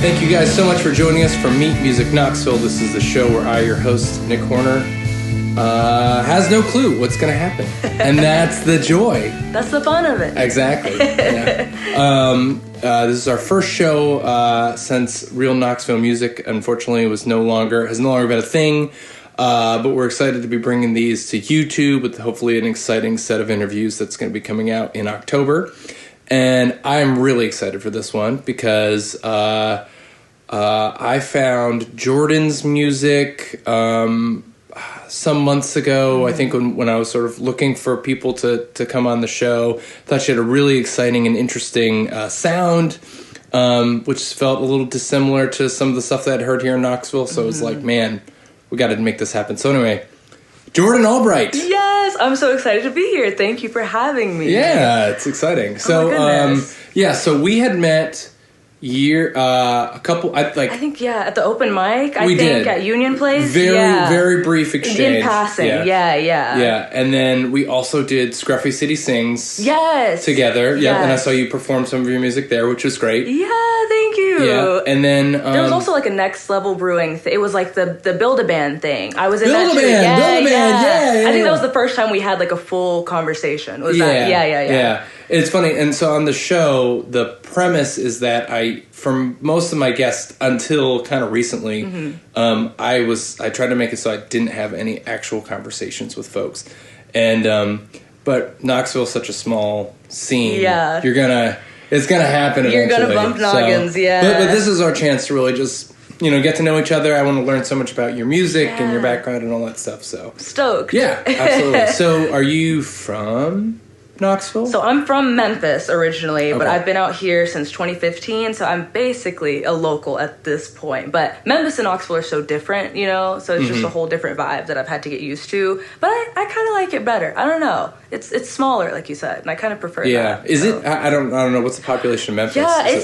Thank you guys so much for joining us for Meet Music Knoxville. This is the show where I, your host, Nick Horner, has no clue what's going to happen. And that's the joy. That's the fun of it. Exactly. Yeah. This is our first show since Real Knoxville Music, unfortunately, has no longer been a thing. But we're excited to be bringing these to YouTube with hopefully an exciting set of interviews that's going to be coming out in October. And I'm really excited for this one because I found Jordan's music some months ago. I think when I was sort of looking for people to come on the show, I thought she had a really exciting and interesting sound, which felt a little dissimilar to some of the stuff that I'd heard here in Knoxville. So it was like, man, we got to make this happen. So anyway, Jordan Albright. Yes, I'm so excited to be here. Thank you for having me. Yeah, it's exciting. So, so we had met at the open mic. I think at Union Place. Very brief exchange. In passing, yeah. And then we also did Scruffy City Sings. Yes. Together. Yeah, and I saw you perform some of your music there, which was great. Yeah, thank you. Yeah, and then there was also like a Next Level Brewing. It was like the Build-A-Band thing. I was in that too. Yeah. I think that was the first time we had like a full conversation. Yeah. It's funny, and so on the show, the premise is that from most of my guests until kind of recently, I tried to make it so I didn't have any actual conversations with folks, and but Knoxville's such a small scene. Yeah, it's gonna happen eventually. You're gonna bump noggins, But this is our chance to really just get to know each other. I want to learn so much about your music and your background and all that stuff. So stoked. Yeah, absolutely. So, are you from Knoxville? So I'm from Memphis originally, but I've been out here since 2015, so I'm basically a local at this point. But Memphis and Knoxville are so different, so it's just a whole different vibe that I've had to get used to. But I kind of like it better. I don't know. It's smaller, like you said, and I kind of prefer that. Yeah. Is it? I don't know. What's the population of Memphis?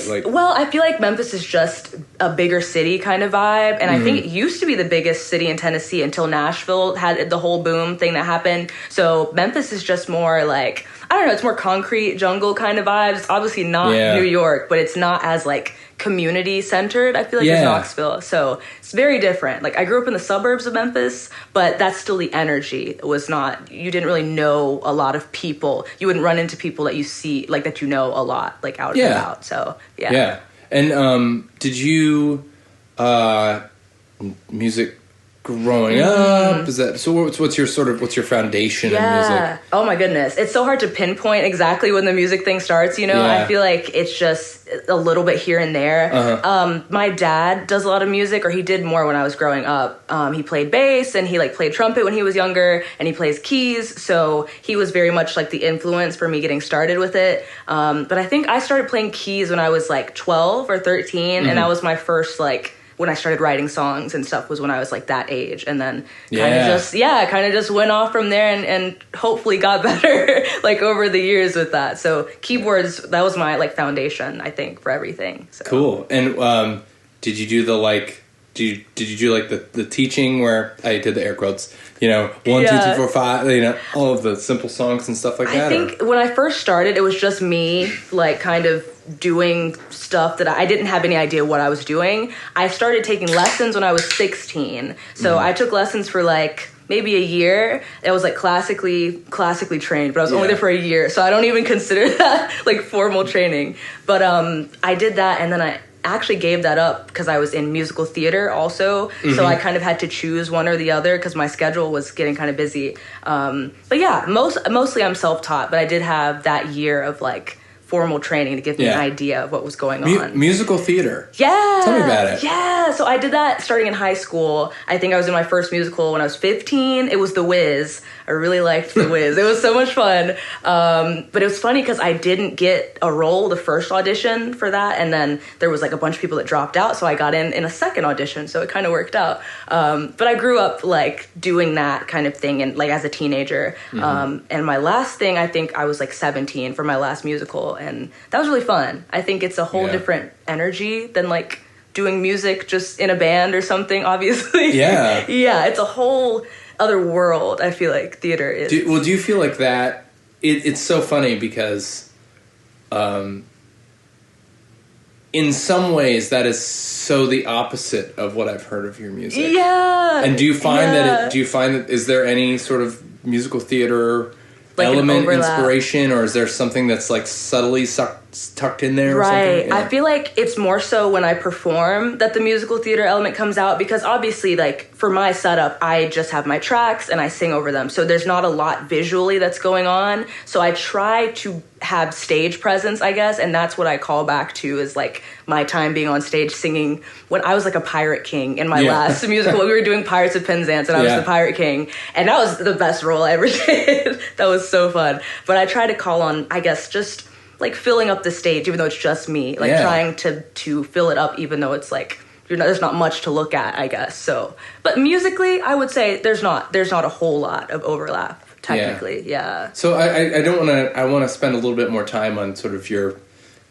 Yeah, well, I feel like Memphis is just a bigger city kind of vibe, and I think it used to be the biggest city in Tennessee until Nashville had the whole boom thing that happened. So Memphis is just more like, I don't know, it's more concrete jungle kind of vibes. It's obviously not New York, but it's not as like community centered, I feel like, as Knoxville. So it's very different. Like I grew up in the suburbs of Memphis, but that's still the energy. It was not, you didn't really know a lot of people. You wouldn't run into people that you see, like that a lot, like out and about. So yeah. And did you music growing up? Is that so? What's your foundation in music? Oh my goodness, it's so hard to pinpoint exactly when the music thing starts. I feel like it's just a little bit here and there. My dad does a lot of music, or he did more when I was growing up. He played bass and he played trumpet when he was younger, and he plays keys. So he was very much like the influence for me getting started with it. But I think I started playing keys when I was like 12 or 13, and that was my first when I started writing songs and stuff was when I was like that age, and then kind of just went off from there and hopefully got better like over the years with that. So keyboards, that was my foundation, I think, for everything. So. Cool. And did you do did you do the teaching where I did the air quotes, 1, 2, 3, 4, 5, all of the simple songs and stuff like that? I think when I first started, it was just me kind of doing stuff that I didn't have any idea what I was doing. I started taking lessons when I was 16. So I took lessons for maybe a year. I was classically trained, but I was only there for a year. So I don't even consider that formal training. But I did that, and then I actually gave that up because I was in musical theater also. So I kind of had to choose one or the other because my schedule was getting kind of busy. But yeah, mostly I'm self-taught, but I did have that year of formal training to give me an idea of what was going on. Musical theater. Yeah. Tell me about it. Yeah. So I did that starting in high school. I think I was in my first musical when I was 15. It was The Wiz. I really liked The Wiz. It was so much fun. But it was funny because I didn't get a role the first audition for that. And then there was a bunch of people that dropped out. So I got in a second audition. So it kind of worked out. But I grew up doing that kind of thing and as a teenager. And my last thing, I think I was 17 for my last musical. And that was really fun. I think it's a whole different energy than doing music just in a band or something, obviously. Yeah. Yeah, it's a whole other world, I feel like theater is. Do you feel like that? It's so funny because in in some ways that is so the opposite of what I've heard of your music. Yeah. And do you find that is there any sort of musical theater like element, inspiration, or is there something that's like subtly tucked in there? Right. Or something? Yeah. I feel like it's more so when I perform that the musical theater element comes out, because obviously, like, for my setup, I just have my tracks and I sing over them. So there's not a lot visually that's going on. So I try to have stage presence, I guess, and that's what I call back to is like my time being on stage singing when I was like a pirate king in my last musical. We were doing Pirates of Penzance and I was the pirate king, and that was the best role I ever did. That was so fun. But I try to call on, I guess, just like filling up the stage, even though it's just me, like trying to fill it up, even though it's like there's not much to look at, I guess. So, but musically, I would say there's not a whole lot of overlap. Technically, yeah. So I want to spend a little bit more time on sort of your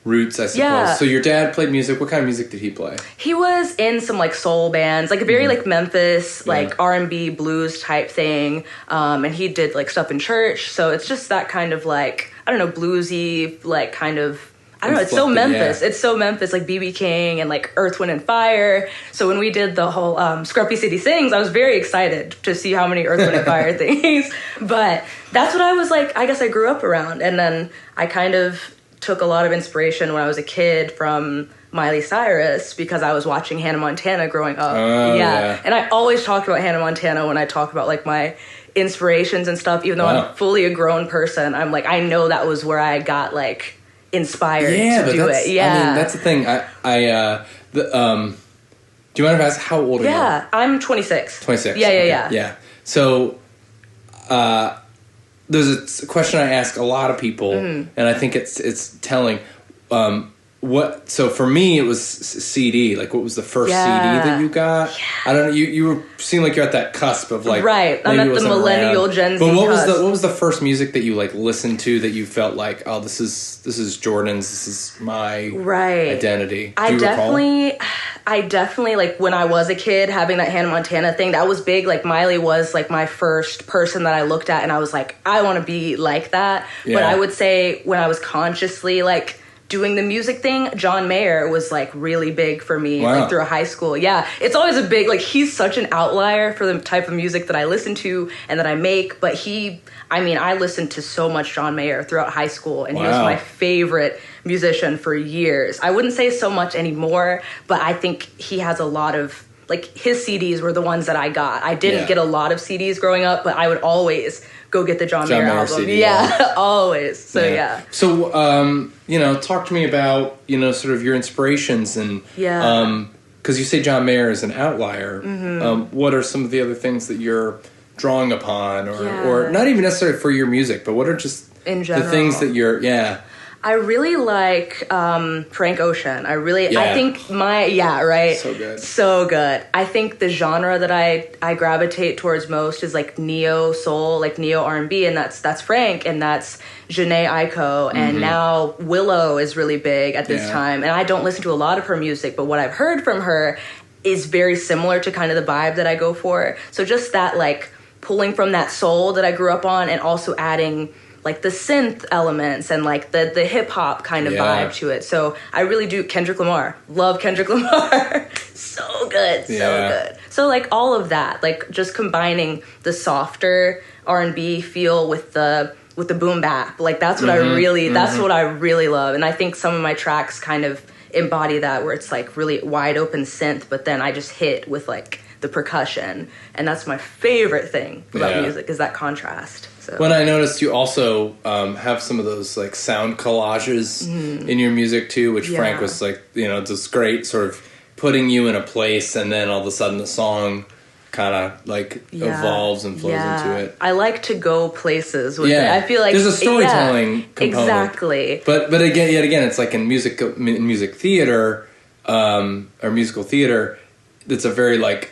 roots, I suppose. Yeah. So your dad played music. What kind of music did he play? He was in some like soul bands, like a very like Memphis, like R&B blues type thing. And he did like stuff in church. So it's just that kind of like, I don't know, bluesy, like kind of, I don't know, it's so Memphis. Yeah. It's so Memphis, like B.B. King and like Earth, Wind, and Fire. So when we did the whole Scruffy City Sings, I was very excited to see how many Earth, Wind, and Fire things. But that's what I was like, I guess I grew up around. And then I kind of took a lot of inspiration when I was a kid from Miley Cyrus because I was watching Hannah Montana growing up. Yeah. And I always talk about Hannah Montana when I talk about like my inspirations and stuff, even though I'm fully a grown person. I'm like, I know that was where I got like inspired to do it. Yeah, I mean, that's the thing. Do you mind if I ask how old are you? Yeah, I'm 26. 26. Yeah. So, there's a question I ask a lot of people, and I think it's telling. So for me, it was CD. Like, what was the first CD that you got? Yeah. I don't know. You seem like you're at that cusp of like, right. I'm at the millennial Gen Z. But what was the first music that you like listened to that you felt like, oh, this is Jordan's, this is my identity? Do you recall? I definitely, like, when I was a kid, having that Hannah Montana thing, that was big. Like, Miley was, like, my first person that I looked at, and I was like, I want to be like that. Yeah. But I would say when I was consciously, like, doing the music thing, John Mayer was, like, really big for me, like, through high school. Yeah, it's always a big, like, he's such an outlier for the type of music that I listen to and that I make, but I listened to so much John Mayer throughout high school, and he was my favorite musician for years. I wouldn't say so much anymore, but I think he has a lot of, like, his CDs were the ones that I got. I didn't get a lot of CDs growing up, but I would always go get the John Mayer album. CD, always. So, So, talk to me about, sort of your inspirations and, because you say John Mayer is an outlier. What are some of the other things that you're drawing upon or not even necessarily for your music, but what are just in general, the things that you're, I really like Frank Ocean. I think So good. I think the genre that I gravitate towards most is like neo soul, like neo R&B, and that's Frank, and that's Jhené Aiko, and now Willow is really big at this time. And I don't listen to a lot of her music, but what I've heard from her is very similar to kind of the vibe that I go for. So just that, like, pulling from that soul that I grew up on, and also adding like the synth elements and like the hip hop kind of vibe to it. So I really do. Kendrick Lamar. Love Kendrick Lamar. So good. So good. So like all of that, like just combining the softer R&B feel with the boom bap. Like that's what that's what I really love. And I think some of my tracks kind of embody that, where it's like really wide open synth, but then I just hit with like the percussion. And that's my favorite thing about music, is that contrast. So. When I noticed you also have some of those like sound collages in your music too, which Frank was like, just great, sort of putting you in a place, and then all of a sudden the song kind of like evolves and flows into it. I like to go places with it. I feel like there's a storytelling component. Exactly. But again, it's like in music theater or musical theater, it's a very like,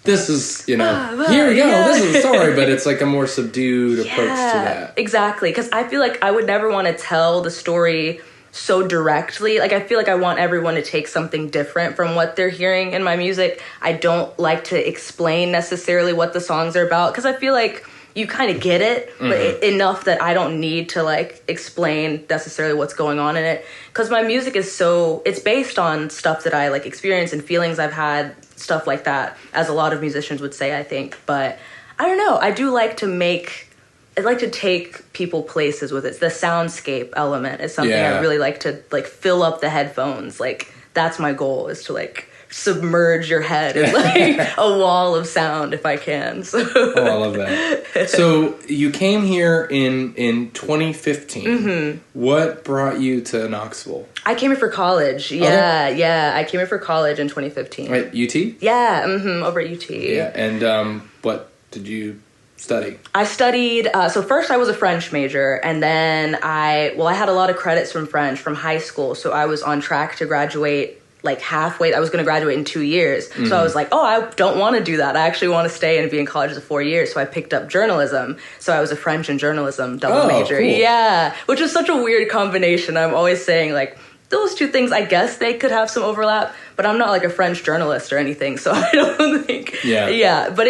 this is, here we go, this is a story, but it's like a more subdued approach to that. Exactly, because I feel like I would never want to tell the story so directly. Like, I feel like I want everyone to take something different from what they're hearing in my music. I don't like to explain necessarily what the songs are about, because I feel like, you kind of get it, but enough that I don't need to like explain necessarily what's going on in it. Because my music is it's based on stuff that I like experience and feelings I've had, stuff like that, as a lot of musicians would say, I think. But I don't know. I do like I'd like to take people places with it. The soundscape element is something I really like to like fill up the headphones. Like that's my goal, is to like submerge your head in like a wall of sound if I can. So. Oh, I love that. So you came here in 2015. What brought you to Knoxville? I came here for college. Yeah. I came here for college in 2015. Right, UT? Yeah, over at UT. Yeah, and what did you study? I studied, so first I was a French major, and then I had a lot of credits from French from high school, so I was on track to graduate like halfway. I was going to graduate in 2 years. So I was like, I don't want to do that. I actually want to stay and be in college for 4 years. So I picked up journalism. So I was a French and journalism double major. Cool. Yeah, which is such a weird combination. I'm always saying like, those two things, I guess they could have some overlap, but I'm not like a French journalist or anything. So I don't think, but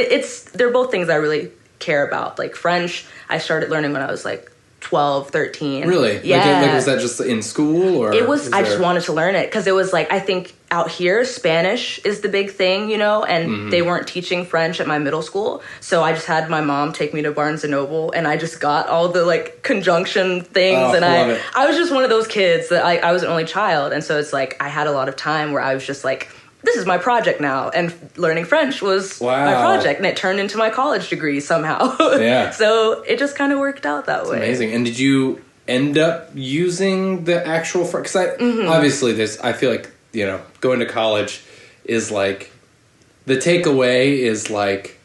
they're both things I really care about. Like French, I started learning when I was like 12, 13. Really? Yeah. Like was that just in school, or? It was, I just wanted to learn it because it was like, I think out here, Spanish is the big thing, and they weren't teaching French at my middle school. So I just had my mom take me to Barnes & Noble, and I just got all the like conjunction things. And I was just one of those kids that I was an only child. And so it's like, I had a lot of time where I was just like, this is my project now. And learning French was my project, and it turned into my college degree somehow. Yeah. So it just kind of worked out that way. Amazing. And did you end up using the actual French? Because obviously I feel like, going to college is like, the takeaway is like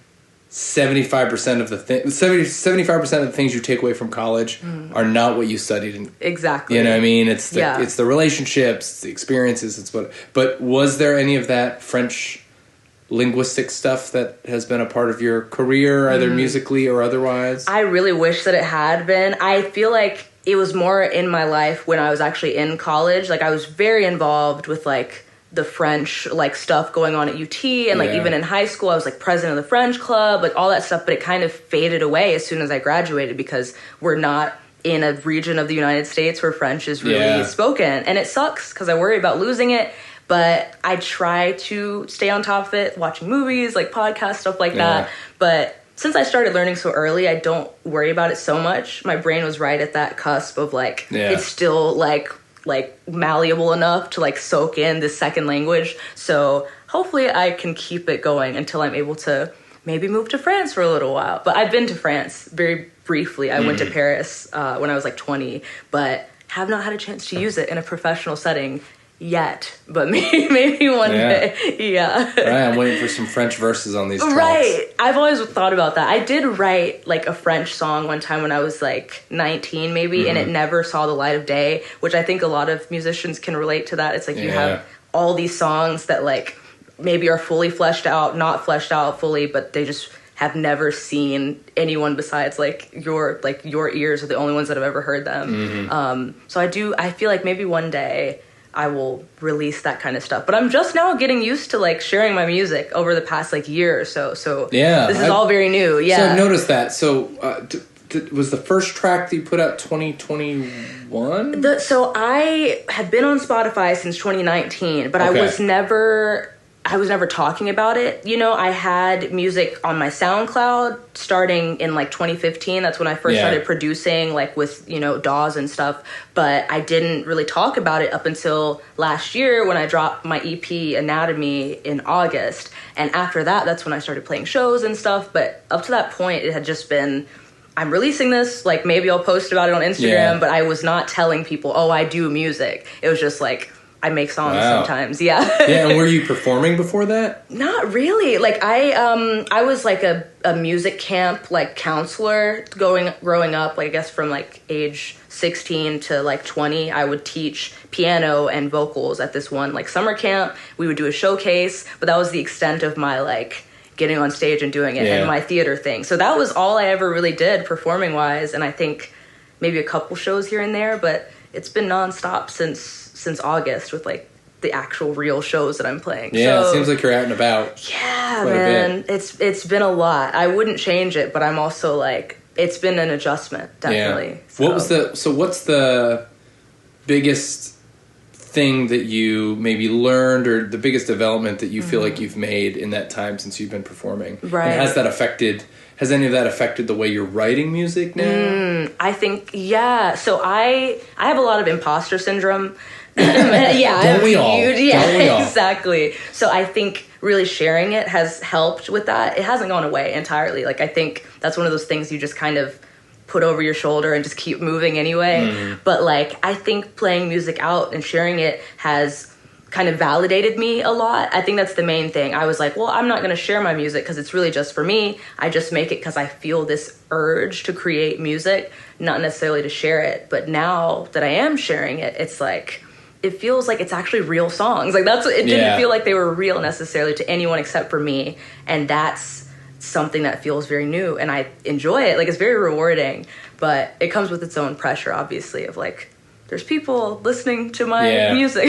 75% of the 75% of the things you take away from college are not what you studied. Exactly. You know what I mean? It's the relationships, it's the experiences, but was there any of that French linguistic stuff that has been a part of your career, either musically or otherwise? I really wish that it had been. I feel like it was more in my life when I was actually in college. Like I was very involved with like the French like stuff going on at UT, and like even in high school I was like president of the French club, like all that stuff, but it kind of faded away as soon as I graduated because we're not in a region of the United States where French is really spoken, and it sucks because I worry about losing it, but I try to stay on top of it, watching movies, like podcasts, stuff like that. But since I started learning so early, I don't worry about it so much. My brain was right at that cusp of like it's still like malleable enough to like soak in this second language. So hopefully I can keep it going until I'm able to maybe move to France for a little while. But I've been to France very briefly. I went to Paris when I was like 20, but have not had a chance to use it in a professional setting yet, but maybe one day. Right, I'm waiting for some French verses on these tracks. Right, I've always thought about that. I did write like a French song one time when I was like 19 maybe, and it never saw the light of day, which I think a lot of musicians can relate to that. It's like you have all these songs that like maybe are fully fleshed out, not fleshed out fully, but they just have never seen anyone besides like your ears are the only ones that have ever heard them. So I feel like maybe one day I will release that kind of stuff. But I'm just now getting used to like sharing my music over the past like year or so. So this is all very new. Yeah. So I've noticed that. So was the first track that you put out 2021? So I had been on Spotify since 2019, but I was never talking about it. I had music on my SoundCloud starting in like 2015. That's when I first started producing like with, DAWs and stuff. But I didn't really talk about it up until last year when I dropped my EP Anatomy in August. And after that, that's when I started playing shows and stuff. But up to that point, it had just been, I'm releasing this, like maybe I'll post about it on Instagram, but I was not telling people, I do music. It was just like, I make songs sometimes. Yeah. And were you performing before that? Not really. Like I was like a music camp like counselor growing up, like I guess from like age 16 to like 20. I would teach piano and vocals at this one like summer camp. We would do a showcase, but that was the extent of my like getting on stage and doing it and my theater thing. So that was all I ever really did performing wise, and I think maybe a couple shows here and there, but it's been nonstop since August with like the actual real shows that I'm playing. Yeah, so, it seems like you're out and about. Yeah, man. It's been a lot. I wouldn't change it, but I'm also like, it's been an adjustment, definitely. Yeah. What's the biggest thing that you maybe learned, or the biggest development that you feel like you've made in that time since you've been performing? Right. And has any of that affected the way you're writing music now? I think, yeah. So I have a lot of imposter syndrome. Don't we all? Exactly. So I think really sharing it has helped with that. It hasn't gone away entirely. Like, I think that's one of those things you just kind of put over your shoulder and just keep moving anyway. But like, I think playing music out and sharing it has kind of validated me a lot. I think that's the main thing. I was like, well, I'm not going to share my music because it's really just for me. I just make it because I feel this urge to create music, not necessarily to share it. But now that I am sharing it, it's like, it feels like it's actually real songs. Like, it didn't feel like they were real necessarily to anyone except for me. And that's something that feels very new, and I enjoy it. Like, it's very rewarding, but it comes with its own pressure, obviously, of like, there's people listening to my music.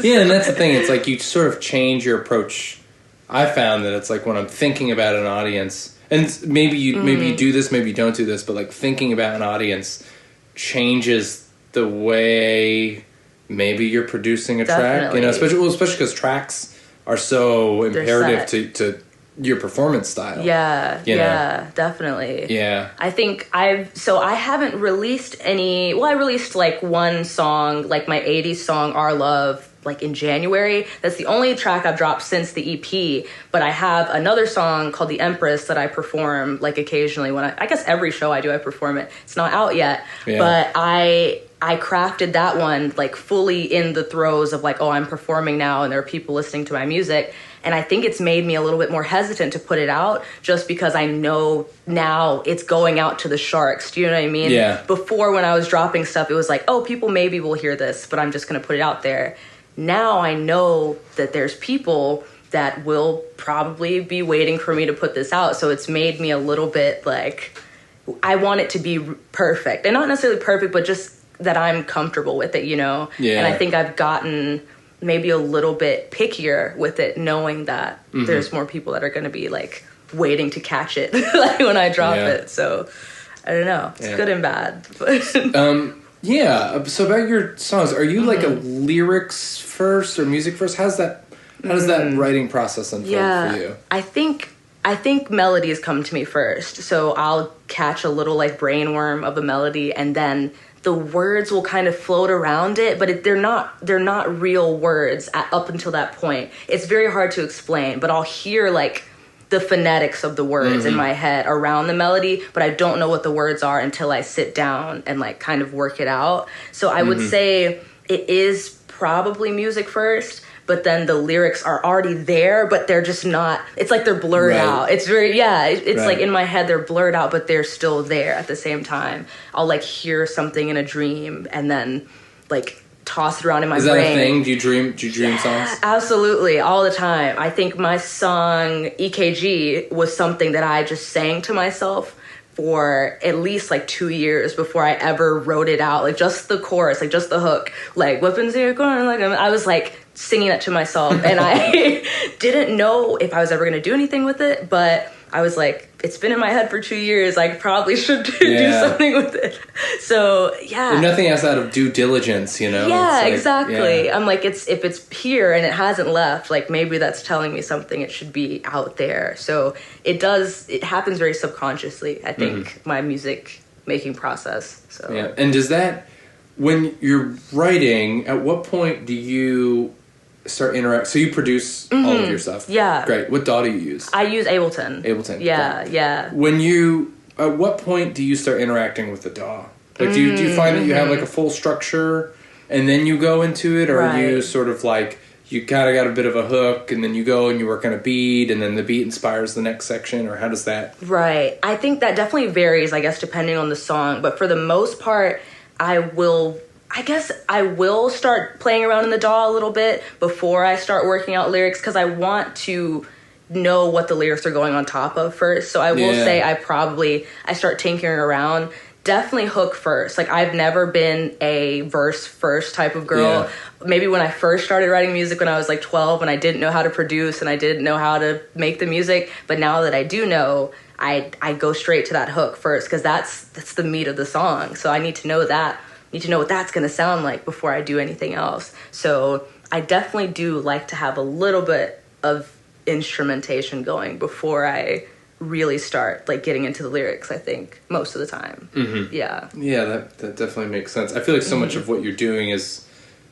Yeah, and that's the thing. It's like you sort of change your approach. I found that it's like when I'm thinking about an audience, and maybe you do this, maybe you don't do this, but like thinking about an audience changes the way maybe you're producing a track. You know, especially because tracks are so imperative to your performance style. Yeah, definitely. Yeah. I think I haven't released any, I released like one song, like my 80s song, Our Love, like in January. That's the only track I've dropped since the EP, but I have another song called The Empress that I perform like occasionally when I guess every show I do, I perform it. It's not out yet, but I crafted that one like fully in the throes of like, oh, I'm performing now and there are people listening to my music. And I think it's made me a little bit more hesitant to put it out just because I know now it's going out to the sharks. Do you know what I mean? Yeah. Before, when I was dropping stuff, it was like, oh, people maybe will hear this, but I'm just going to put it out there. Now I know that there's people that will probably be waiting for me to put this out. So it's made me a little bit like, I want it to be perfect. And not necessarily perfect, but just that I'm comfortable with it, you know? Yeah. And I think I've gotten maybe a little bit pickier with it, knowing that there's more people that are going to be like waiting to catch it like when I drop it. So I don't know. It's good and bad. So about your songs, are you like a lyrics first or music first? How does that writing process unfold for you? I think melodies come to me first. So I'll catch a little like brainworm of a melody, and then the words will kind of float around it, but they're not real words up until that point. It's very hard to explain, but I'll hear like the phonetics of the words in my head around the melody, but I don't know what the words are until I sit down and like kind of work it out. So I would say it is probably music first, but then the lyrics are already there, but they're just not, it's like they're blurred out. It's very, it's like in my head, they're blurred out, but they're still there at the same time. I'll like hear something in a dream and then like toss it around in my brain. Is that a thing? Do you dream songs? Absolutely, all the time. I think my song EKG was something that I just sang to myself for at least like 2 years before I ever wrote it out. Like just the chorus, like just the hook, like weapons in your corner. Like I was like singing it to myself, and I didn't know if I was ever going to do anything with it, but I was like, it's been in my head for 2 years. I probably should do something with it. So, If nothing else out of due diligence, you know? Yeah, like, exactly. I'm like, if it's here and it hasn't left, like maybe that's telling me something. It should be out there. So it happens very subconsciously, I think, my music making process. So yeah. And does that, when you're writing, at what point do you start interact? So you produce all of your stuff. Yeah. Great. What DAW do you use? I use Ableton. Yeah, great. Yeah. At what point do you start interacting with the DAW? Like, do you find that you have like a full structure and then you go into it, or are you sort of like, you kind of got a bit of a hook and then you go and you work on a beat and then the beat inspires the next section, or how does that? Right. I think that definitely varies, I guess, depending on the song. But for the most part, I will start playing around in the DAW a little bit before I start working out lyrics, because I want to know what the lyrics are going on top of first. So I will say I start tinkering around definitely hook first. Like, I've never been a verse first type of girl. Yeah. Maybe when I first started writing music when I was like 12 and I didn't know how to produce and I didn't know how to make the music. But now that I do know, I go straight to that hook first, because that's the meat of the song. So I need to know that. I need to know what that's going to sound like before I do anything else. So I definitely do like to have a little bit of instrumentation going before I really start like getting into the lyrics, I think, most of the time. Mm-hmm. Yeah, that definitely makes sense. I feel like so much of what you're doing is,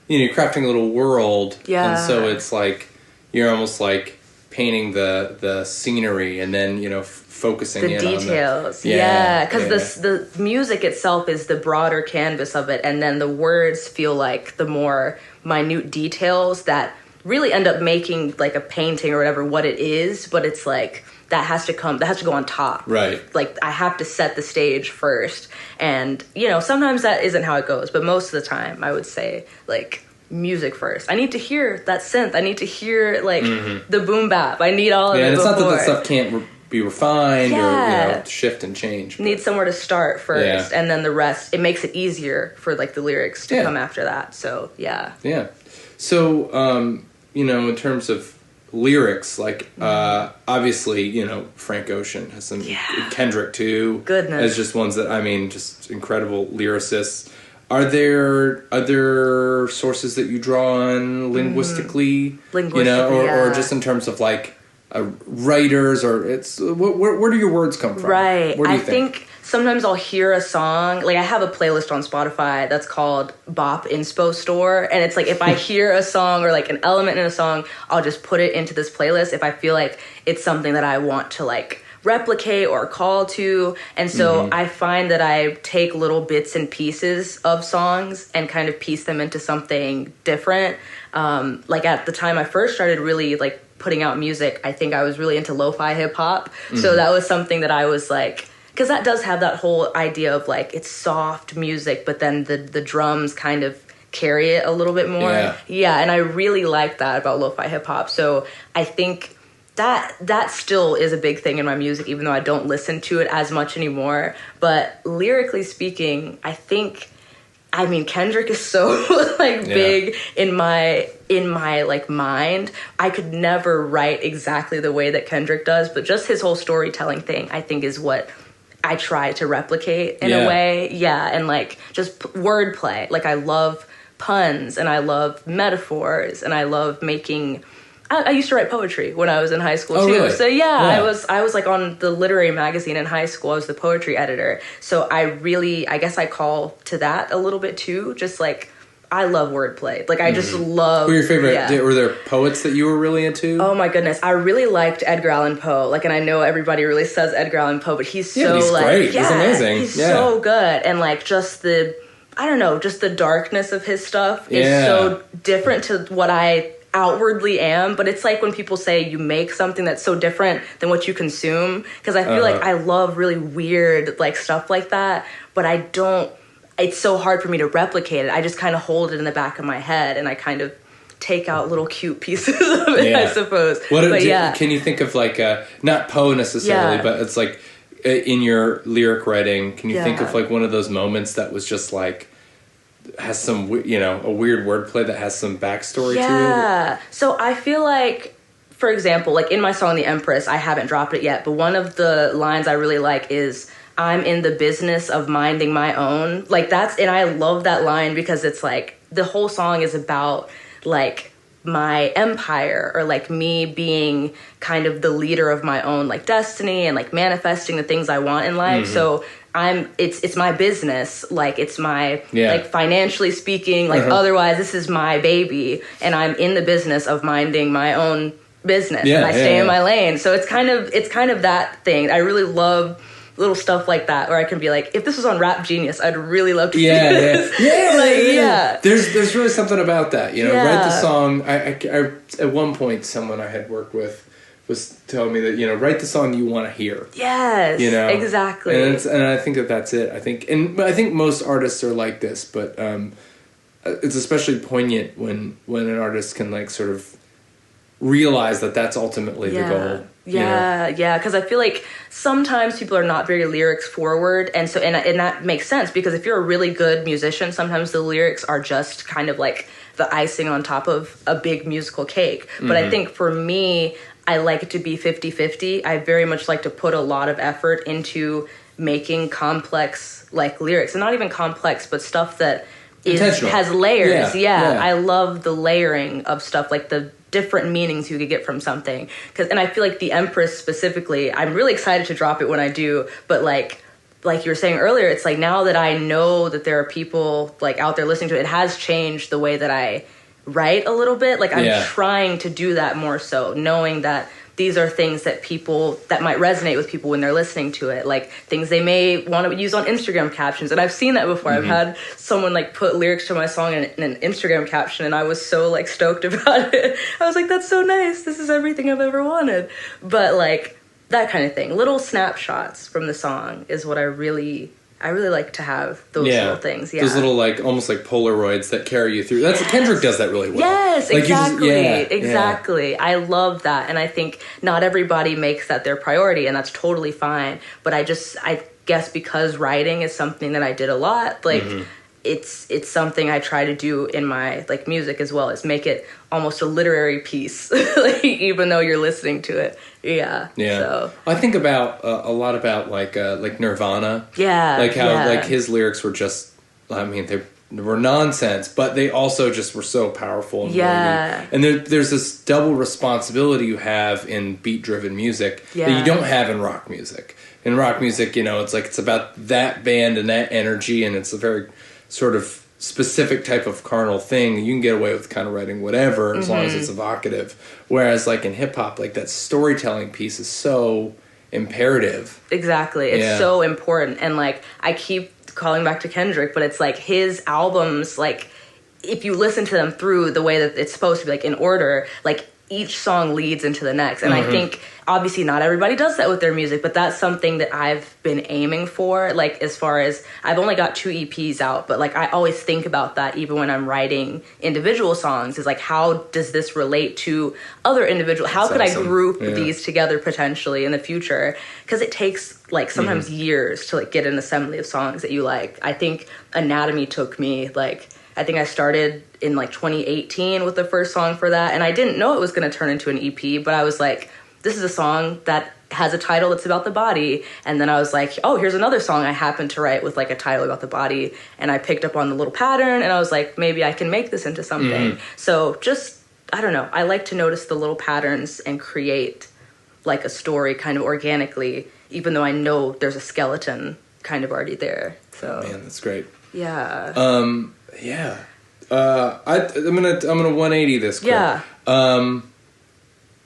you're crafting a little world, and so it's like you're almost like painting the scenery, and then focusing the in details. on Because the music itself is the broader canvas of it, and then the words feel like the more minute details that really end up making like a painting or whatever what it is. But it's like that has to go on top. Right. Like, I have to set the stage first. And, sometimes that isn't how it goes. But most of the time, I would say, like, music first. I need to hear that synth. I need to hear, like, the boom bap. I need all of it. And it's before. not that that stuff can't be refined or, shift and change. Need somewhere to start first. And then the rest, it makes it easier for, like, the lyrics to come after that. So, yeah. Yeah. So, in terms of lyrics, like obviously Frank Ocean has some, Kendrick too, goodness, as just ones that just incredible lyricists. Are there other sources that you draw on linguistically, or just in terms of like writers, or where do your words come from? Right. Where do you I think sometimes I'll hear a song, like I have a playlist on Spotify that's called Bop Inspo Store, and it's like if I hear a song or like an element in a song, I'll just put it into this playlist if I feel like it's something that I want to like replicate or call to. And so I find that I take little bits and pieces of songs and kind of piece them into something different. Like at the time I first started really like putting out music, I think I was really into lo-fi hip hop. So that was something that I was like, because that does have that whole idea of like it's soft music, but then the drums kind of carry it a little bit more. Yeah, and I really like that about lo-fi hip hop. So I think that still is a big thing in my music, even though I don't listen to it as much anymore. But lyrically speaking, I mean, Kendrick is so like big in my like mind. I could never write exactly the way that Kendrick does, but just his whole storytelling thing, I think, is what I try to replicate in a way. Yeah, and like just wordplay. Like I love puns and I love metaphors and I love making. I used to write poetry when I was in high school too. Really? So I was like on the literary magazine in high school. I was the poetry editor. So I guess I call to that a little bit too. Just like I love wordplay. Like I just love. Who are your favorite? Were there poets that you were really into? Oh my goodness, I really liked Edgar Allan Poe. Like, and I know everybody really says Edgar Allan Poe, but he's so he's like great. He's amazing. He's so good, and like just the darkness of his stuff is so different to what I outwardly am. But it's like when people say you make something that's so different than what you consume, because I feel like I love really weird like stuff like that, but I don't. It's so hard for me to replicate it. I just kind of hold it in the back of my head, and I kind of take out little cute pieces of it, I suppose. Can you think of like not Poe necessarily, but it's like in your lyric writing, can you think of like one of those moments that was just like has some, a weird wordplay that has some backstory to it? Yeah. So I feel like, for example, like in my song The Empress, I haven't dropped it yet, but one of the lines I really like is, I'm in the business of minding my own. Like and I love that line because it's like the whole song is about like my empire, or like me being kind of the leader of my own like destiny and like manifesting the things I want in life. So it's my business, like it's my like financially speaking, like otherwise this is my baby, and I'm in the business of minding my own business, and I stay in my lane. So it's kind of that thing. I really love little stuff like that, where I can be like, if this was on Rap Genius, I'd really love to see this. There's really something about that, write the song. I at one point, someone I had worked with was telling me that, write the song you want to hear. Yes, exactly. And I think that's it. I think most artists are like this, but it's especially poignant when an artist can like sort of realize that that's ultimately the goal. Yeah, yeah, because I feel like sometimes people are not very lyrics forward, and that makes sense, because if you're a really good musician, sometimes the lyrics are just kind of like the icing on top of a big musical cake. But I think for me, I like it to be 50-50. I very much like to put a lot of effort into making complex like lyrics, and not even complex, but stuff that has layers. Yeah, I love the layering of stuff, like the different meanings you could get from something. And I feel like the Empress specifically, I'm really excited to drop it when I do, but like you were saying earlier, it's like now that I know that there are people like out there listening to it, it has changed the way that I write a little bit. Like I'm trying to do that more so, knowing that these are things that might resonate with people when they're listening to it, like things they may want to use on Instagram captions. And I've seen that before. I've had someone like put lyrics to my song in an Instagram caption, and I was so like stoked about it. I was like, that's so nice. This is everything I've ever wanted. But like that kind of thing, little snapshots from the song is what I really like to have, those little things. Yeah, those little like almost like Polaroids that carry you through. Kendrick does that really well. Yes, like exactly. Yeah. I love that, and I think not everybody makes that their priority, and that's totally fine. But I guess because writing is something that I did a lot, like it's something I try to do in my like music as well, is make it almost a literary piece, like, even though you're listening to it. Yeah. So I think about a lot about like Nirvana. Yeah. Like how like his lyrics were just, I mean, they were nonsense, but they also just were so powerful. And and there's this double responsibility you have in beat-driven music that you don't have in rock music. In rock music, it's about that band and that energy, and it's a very sort of specific type of carnal thing. You can get away with kind of writing whatever as long as it's evocative. Whereas like in hip hop, like that storytelling piece is so imperative. Exactly. It's so important. And like I keep calling back to Kendrick, but it's like his albums, like if you listen to them through the way that it's supposed to be, like in order, like each song leads into the next. And I think obviously not everybody does that with their music, but that's something that I've been aiming for. Like as far as, I've only got 2 EPs out, but like I always think about that even when I'm writing individual songs, is like, how does this relate to other individual? How could I group these together potentially in the future? Because it takes like sometimes years to like get an assembly of songs that you like. I think Anatomy took me like, I think I started in like 2018 with the first song for that, and I didn't know it was going to turn into an EP, but I was like, this is a song that has a title that's about the body, and then I was like, oh, here's another song I happened to write with like a title about the body, and I picked up on the little pattern, and I was like, maybe I can make this into something. So just, I don't know, I like to notice the little patterns and create like a story kind of organically, even though I know there's a skeleton kind of already there. So man, that's great. Yeah. I'm gonna 180 this quick. Yeah.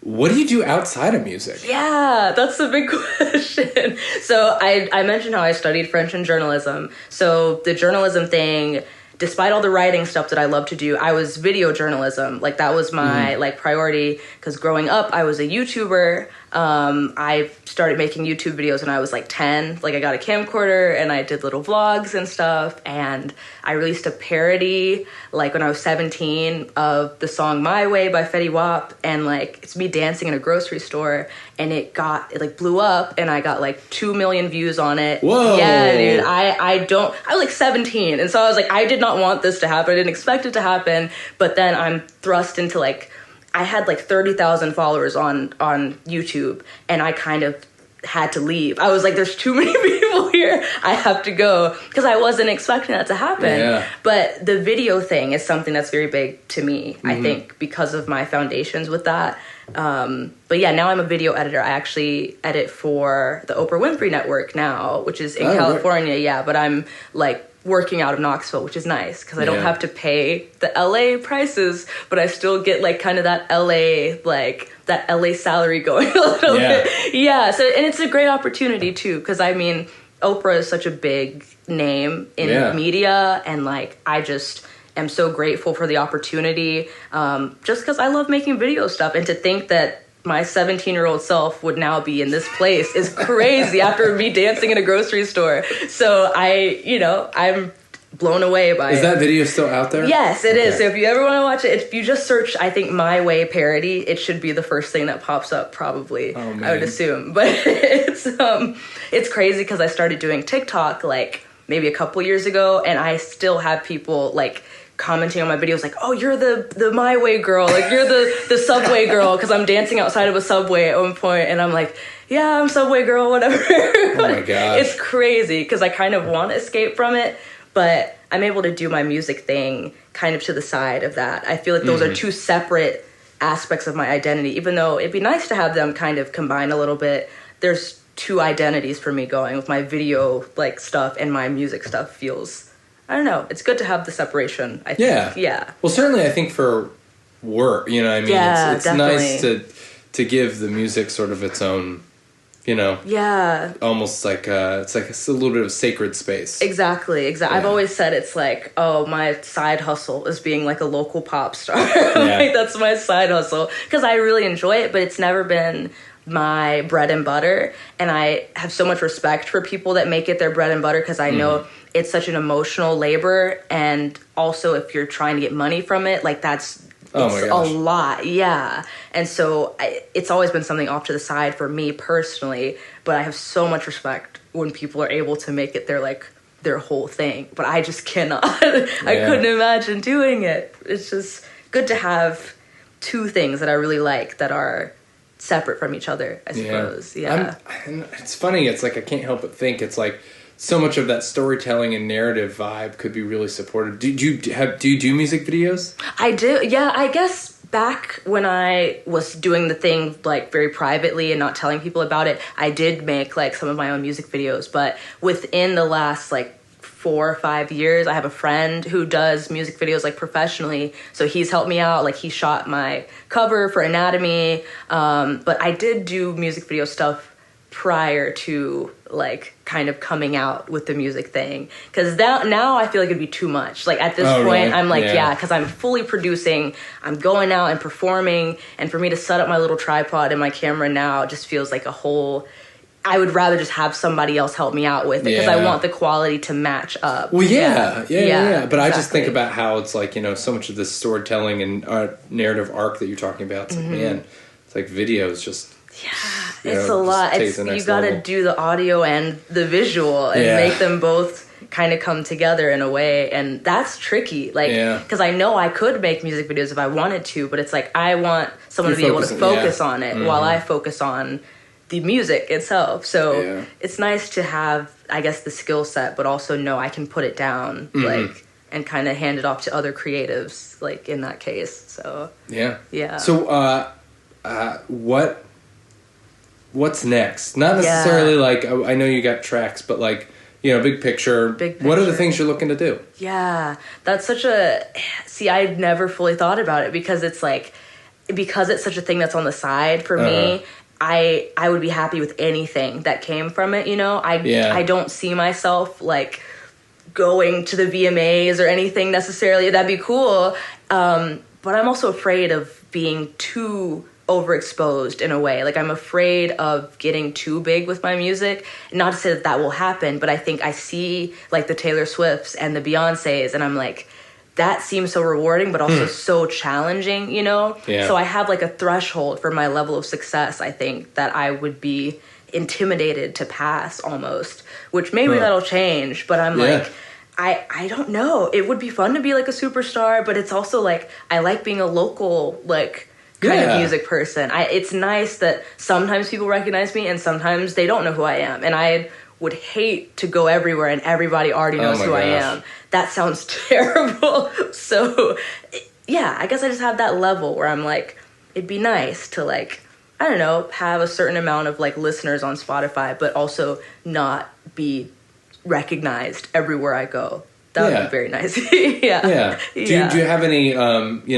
What do you do outside of music? Yeah, that's the big question. So I mentioned how I studied French and journalism. So the journalism thing, despite all the writing stuff that I love to do, I was video journalism. Like that was my like priority, because growing up I was a YouTuber. I started making YouTube videos when I was like 10. Like I got a camcorder and I did little vlogs and stuff, and I released a parody like when I was 17 of the song My Way by Fetty Wap, and like it's me dancing in a grocery store, and it like blew up, and I got like 2 million views on it. Whoa. Yeah, dude. I was like 17, and so I was like, I did not want this to happen. I didn't expect it to happen, but then I'm thrust into like, I had like 30,000 followers on YouTube, and I kind of had to leave. I was like, there's too many people here. I have to go, because I wasn't expecting that to happen. Yeah. But the video thing is something that's very big to me, I think, because of my foundations with that. But yeah, now I'm a video editor. I actually edit for the Oprah Winfrey Network now, which is in California. Right. Yeah, but I'm like working out of Knoxville, which is nice because I don't have to pay the LA prices, but I still get like kind of that LA salary going a little bit. Yeah. So, and it's a great opportunity too, because I mean, Oprah is such a big name in media, and like I just am so grateful for the opportunity, just because I love making video stuff, and to think that my 17-year-old self would now be in this place is crazy after me dancing in a grocery store. So I'm blown away by it. Is that video still out there? Yes, it is. So if you ever want to watch it, if you just search, I think, My Way parody, it should be the first thing that pops up, probably. Oh, man. I would assume. But it's crazy because I started doing TikTok like maybe a couple years ago, and I still have people like commenting on my videos like, oh, you're the My Way girl, like you're the Subway girl, because I'm dancing outside of a Subway at one point, and I'm like, yeah, I'm Subway girl, whatever. Oh my gosh. It's crazy because I kind of want to escape from it, but I'm able to do my music thing kind of to the side of that. I feel like those are two separate aspects of my identity, even though it'd be nice to have them kind of combine a little bit. There's two identities for me going with my video like stuff, and my music stuff feels, I don't know, it's good to have the separation, I think. Yeah. Well, certainly I think for work, you know what I mean? Yeah, it's nice to give the music sort of its own, you know, almost like it's a little bit of sacred space. Exactly. Yeah. I've always said it's like, oh, my side hustle is being like a local pop star. Like that's my side hustle, because I really enjoy it, but it's never been my bread and butter. And I have so much respect for people that make it their bread and butter, because I know it's such an emotional labor, and also if you're trying to get money from it, like it's a lot, and so it's always been something off to the side for me personally, but I have so much respect when people are able to make it their whole thing, but I just cannot. I couldn't imagine doing it. It's just good to have two things that I really like that are separate from each other, I suppose. It's funny, it's like I can't help but think it's like so much of that storytelling and narrative vibe could be really supported. Do you do music videos? I do. Yeah, I guess back when I was doing the thing like very privately and not telling people about it, I did make like some of my own music videos. But within the last like 4 or 5 years, I have a friend who does music videos like professionally, so he's helped me out. Like he shot my cover for Anatomy, but I did do music video stuff prior to like kind of coming out with the music thing, because now I feel like it'd be too much. Like at this point, really? I'm like, because I'm fully producing, I'm going out and performing, and for me to set up my little tripod and my camera now just feels like a whole, I would rather just have somebody else help me out with it, because I want the quality to match up. Well, yeah. But exactly. I just think about how it's like, you know, so much of this storytelling and narrative arc that you're talking about, it's like, man, it's like videos just... it's a lot. You got to do the audio and the visual and make them both kind of come together in a way, and that's tricky. Like, because I know I could make music videos if I wanted to, but it's like I want someone to be able to focus on it while I focus on the music itself. So it's nice to have, I guess, the skill set, but also know I can put it down, like, and kind of hand it off to other creatives, like in that case. So So what's next? Not necessarily like, I know you got tracks, but like, you know, big picture. What are the things you're looking to do? Yeah, that's such I'd never fully thought about it, because it's like, because it's such a thing that's on the side for me, I would be happy with anything that came from it, you know? I don't see myself like going to the VMAs or anything necessarily. That'd be cool. But I'm also afraid of being too overexposed in a way. Like, I'm afraid of getting too big with my music. Not to say that that will happen, but I think I see like the Taylor Swifts and the Beyoncés, and I'm like, that seems so rewarding, but also so challenging, you know? So I have like a threshold for my level of success, I think, that I would be intimidated to pass almost, which maybe that'll change, but I'm like, I don't know. It would be fun to be like a superstar, but it's also like, I like being a local, like, kind of music person. It's nice that sometimes people recognize me and sometimes they don't know who I am. And I would hate to go everywhere and everybody already knows who I am. That sounds terrible. So, I guess I just have that level where I'm like, it'd be nice to like, I don't know, have a certain amount of like listeners on Spotify, but also not be recognized everywhere I go. That would be very nice. Do you have any, do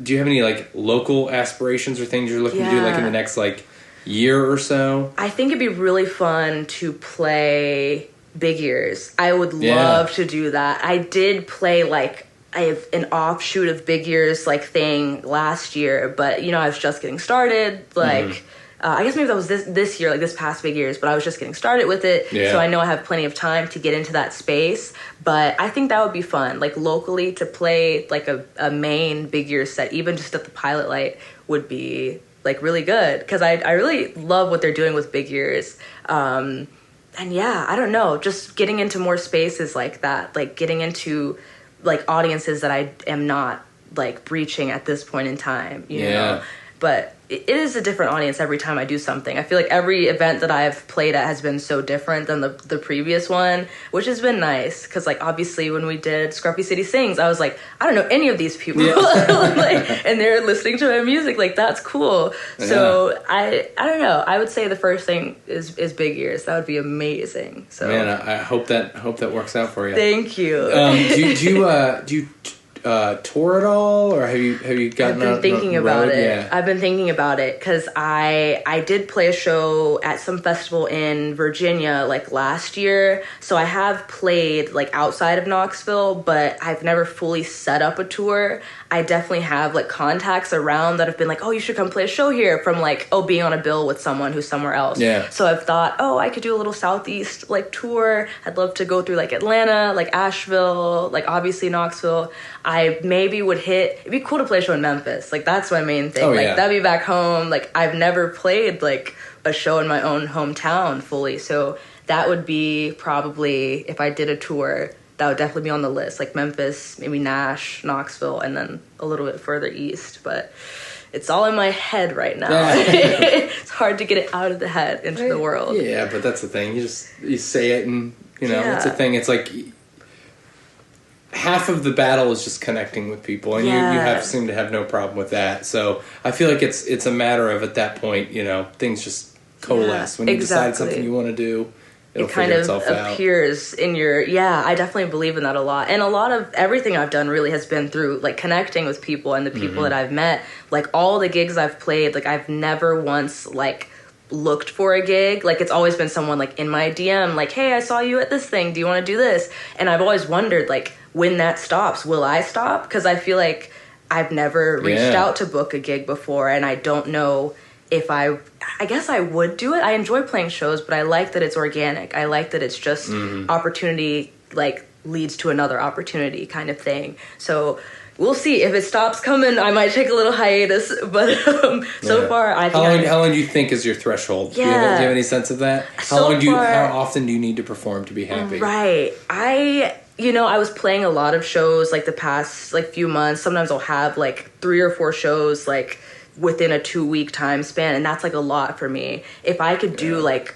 you have any like local aspirations or things you're looking to do like in the next like year or so? I think it'd be really fun to play big ears. I would love to do that. I did play like, I have an offshoot of big ears like thing last year, but you know, I was just getting started. Like, I guess maybe that was this year, like this past big years, but I was just getting started with it. Yeah. So I know I have plenty of time to get into that space. But I think that would be fun. Like locally to play like a main big year set, even just at the Pilot Light, would be like really good. Because I really love what they're doing with big years. And yeah, I don't know, just getting into more spaces like that, like getting into like audiences that I am not like breaching at this point in time, you know? But it is a different audience every time I do something. I feel like every event that I've played at has been so different than the previous one, which has been nice. Because, like, obviously when we did Scruffy City Sings, I was like, I don't know any of these people. Like, and they're listening to my music. Like, that's cool. Yeah. So, I don't know. I would say the first thing is big ears. That would be amazing. So, man, I hope that works out for you. Thank you. Do you tour at all, or have you gotten? I've been thinking about it. Yeah. I've been thinking about it because I did play a show at some festival in Virginia like last year, so I have played like outside of Knoxville, but I've never fully set up a tour. I definitely have like contacts around that have been like, oh, you should come play a show here, from like, oh, being on a bill with someone who's somewhere else. Yeah. So I've thought, oh, I could do a little Southeast like tour. I'd love to go through like Atlanta, like Asheville, like obviously Knoxville. I maybe would it'd be cool to play a show in Memphis. Like that's my main thing. Oh, like that'd be back home. Like I've never played like a show in my own hometown fully. So that would be probably, if I did a tour, that would definitely be on the list, like Memphis, maybe Knoxville, and then a little bit further east. But it's all in my head right now. It's hard to get it out of the head into the world. Yeah, but that's the thing. You say it, and that's the thing. It's like half of the battle is just connecting with people, and you seem to have no problem with that. So I feel like it's a matter of, at that point, things just coalesce when you decide something you want to do. It kind of appears in your... Yeah, I definitely believe in that a lot. And a lot of everything I've done really has been through, like, connecting with people and the people that I've met. Like, all the gigs I've played, like, I've never once, like, looked for a gig. Like, it's always been someone, like, in my DM, like, hey, I saw you at this thing. Do you want to do this? And I've always wondered, like, when that stops, will I stop? Because I feel like I've never reached out to book a gig before, and I don't know if I guess I would do it. I enjoy playing shows, but I like that it's organic. I like that it's just opportunity, like, leads to another opportunity kind of thing. So we'll see. If it stops coming, I might take a little hiatus. But so far, I think... How long do you think is your threshold? Yeah. Do you have any sense of that? How often do you need to perform to be happy? Right. I was playing a lot of shows, like, the past, like, few months. Sometimes I'll have, like, 3 or 4 shows, like, within a 2-week time span, and that's like a lot for me. If I could do like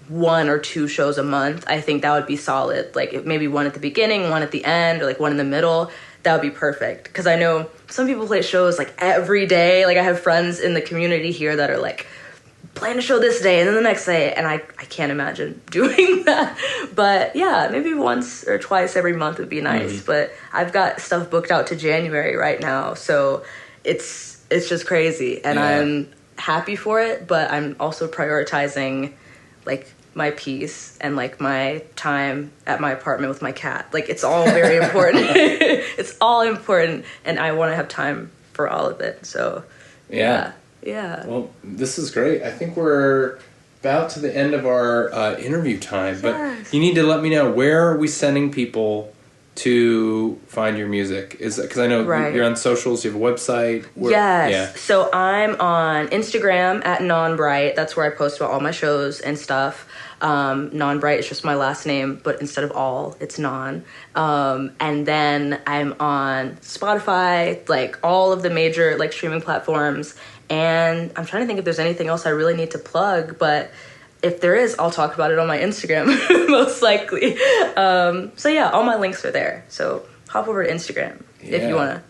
1 or 2 shows a month, I think that would be solid. Like maybe one at the beginning, one at the end, or like one in the middle. That would be perfect. Because I know some people play shows like every day. Like I have friends in the community here that are like playing a show this day and then the next day, and I can't imagine doing that. But yeah, maybe once or twice every month would be nice. But I've got stuff booked out to January right now, so it's just crazy, and I'm happy for it, but I'm also prioritizing like my peace and like my time at my apartment with my cat. Like it's all very important. It's all important, and I want to have time for all of it. So yeah. Well, this is great. I think we're about to the end of our interview time, but you need to let me know, where are we sending people to find your music? Is that because I know you're on socials, you have a website? So I'm on Instagram at Nonbright. That's where I post about all my shows and stuff. Nonbright is just my last name, but instead of all, it's non. And then I'm on Spotify, like all of the major like streaming platforms, and I'm trying to think if there's anything else I really need to plug, but if there is, I'll talk about it on my Instagram, most likely. So yeah, all my links are there. So hop over to Instagram if you wanna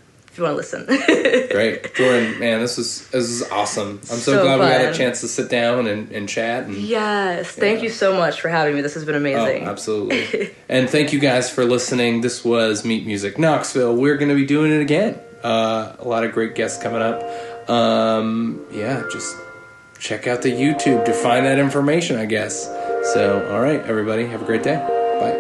listen. Great, Jordan, man, this is awesome. I'm so glad we got a chance to sit down and chat. And, thank you so much for having me. This has been amazing. Oh, absolutely. And thank you guys for listening. This was Meet Music Knoxville. We're going to be doing it again. A lot of great guests coming up. Just check out the YouTube to find that information, I guess. So, all right, everybody, have a great day. Bye.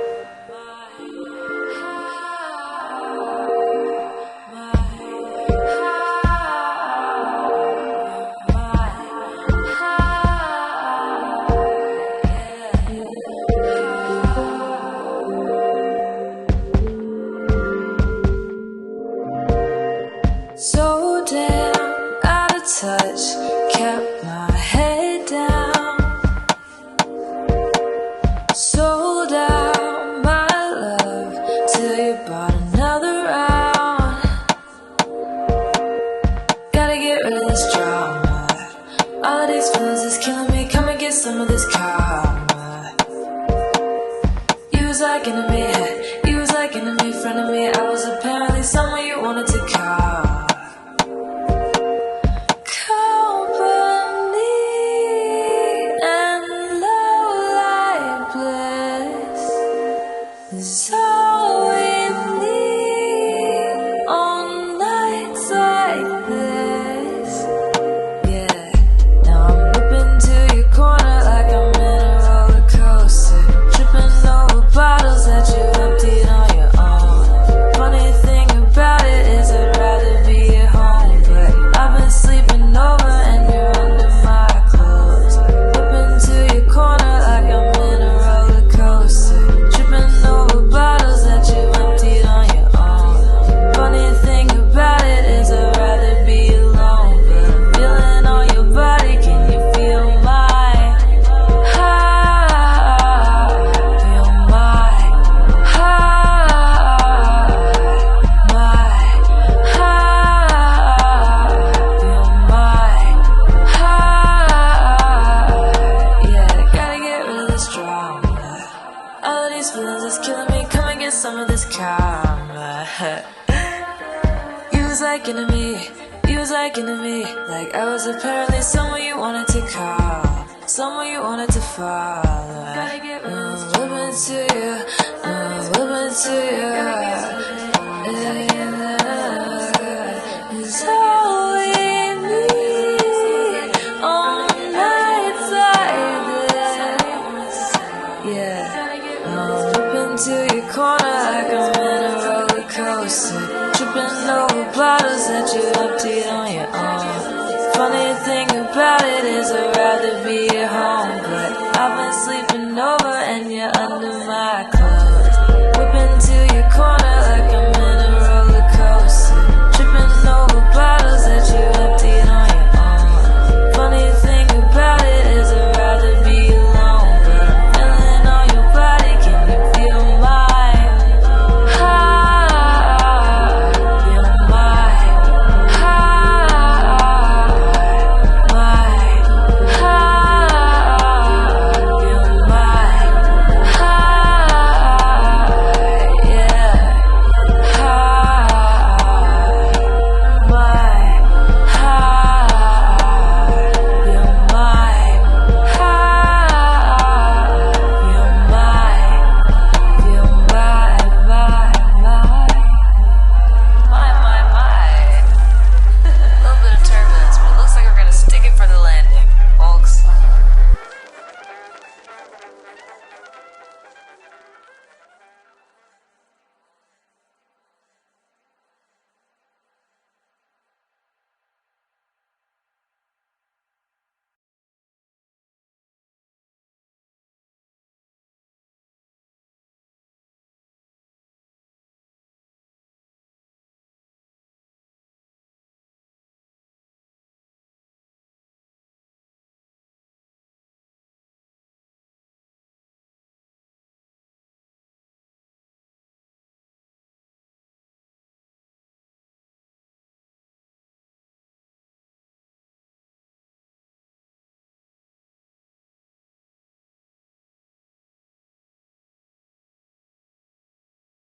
So damn out of touch, kept my head down, sold out my love till you bought another round. Gotta get rid of this drama, all of these feelings is killing me. Come and get some of this karma. You was like enemy, you was like enemy, friend of me. I was apparently someone you wanted to call. Is all we need on nights like this. Yeah, now I'm whipping to your corner like I'm in a roller coaster, tripping over bottles that you emptied on your own. Funny thing about it is I'd rather be at home, but I've been sleeping over and you're under my clothes. Whipping to your corner like I'm in a roller coaster, tripping over bottles that you emptied on your own. Funny thing about it is I'd rather be alone, but I'm feeling on your body. Can you feel my heart? Feel my heart, my heart. Feel my heart. Yeah, gotta get rid of this drama. All of these feelings is killing me. Come and get some of this karma. You was like enemy, you was like enemy. Like I was apparently someone you wanted to call, someone you wanted to follow. Gotta get rid of this drama. Whipping to you, whipping to you. It's all we need on nights like this. Yeah, whipping to your corner like I'm in a roller coaster, tripping over bottles that you emptied on your own. Funny thing about it is I'd rather be at home, but I've been sleeping over